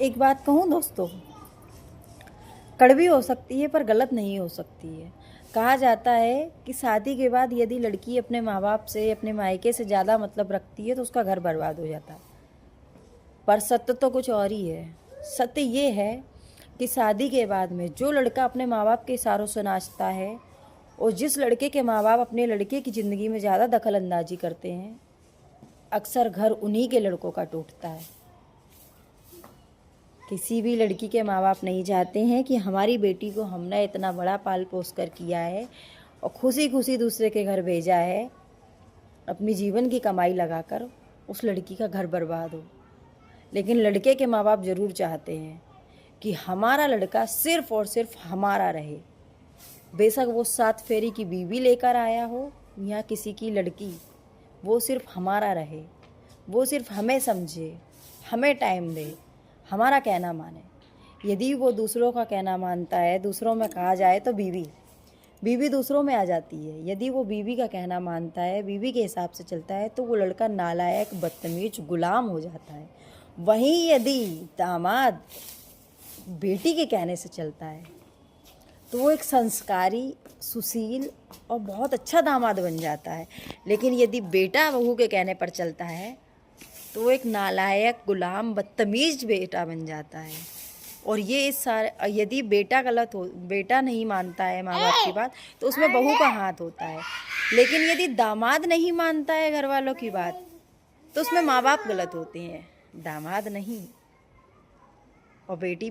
एक बात कहूँ दोस्तों, कड़वी हो सकती है पर गलत नहीं हो सकती है। कहा जाता है कि शादी के बाद यदि लड़की अपने माँ बाप से, अपने मायके से ज़्यादा मतलब रखती है तो उसका घर बर्बाद हो जाता है। पर सत्य तो कुछ और ही है। सत्य ये है कि शादी के बाद में जो लड़का अपने माँ बाप के इशारों से नाचता है और जिस लड़के के माँ बाप अपने लड़के की ज़िंदगी में ज़्यादा दखल अंदाजी करते हैं, अक्सर घर उन्हीं के लड़कों का टूटता है। किसी भी लड़की के माँ बाप नहीं चाहते हैं कि हमारी बेटी को हमने इतना बड़ा पाल पोस कर किया है और खुशी खुशी दूसरे के घर भेजा है, अपनी जीवन की कमाई लगाकर उस लड़की का घर बर्बाद हो। लेकिन लड़के के माँ बाप ज़रूर चाहते हैं कि हमारा लड़का सिर्फ़ और सिर्फ हमारा रहे। बेशक वो 7 फेरी की बीवी लेकर आया हो या किसी की लड़की, वो सिर्फ हमारा रहे, वो सिर्फ हमें समझे, हमें टाइम दे, हमारा कहना माने। यदि वो दूसरों का कहना मानता है, दूसरों में कहा जाए तो बीवी दूसरों में आ जाती है। यदि वो बीवी का कहना मानता है, बीवी के हिसाब से चलता है, तो वो लड़का नालायक, बदतमीज, गुलाम हो जाता है। वहीं यदि दामाद बेटी के कहने से चलता है तो वो एक संस्कारी, सुशील और बहुत अच्छा दामाद बन जाता है। लेकिन यदि बेटा बहू के कहने पर चलता है तो वो एक नालायक, गुलाम, बदतमीज बेटा बन जाता है। और ये इस सारे, यदि बेटा नहीं मानता है माँ बाप की बात तो उसमें बहू का हाथ होता है। लेकिन यदि दामाद नहीं मानता है घर वालों की बात तो उसमें माँ बाप गलत होते हैं, दामाद नहीं। और बेटी भी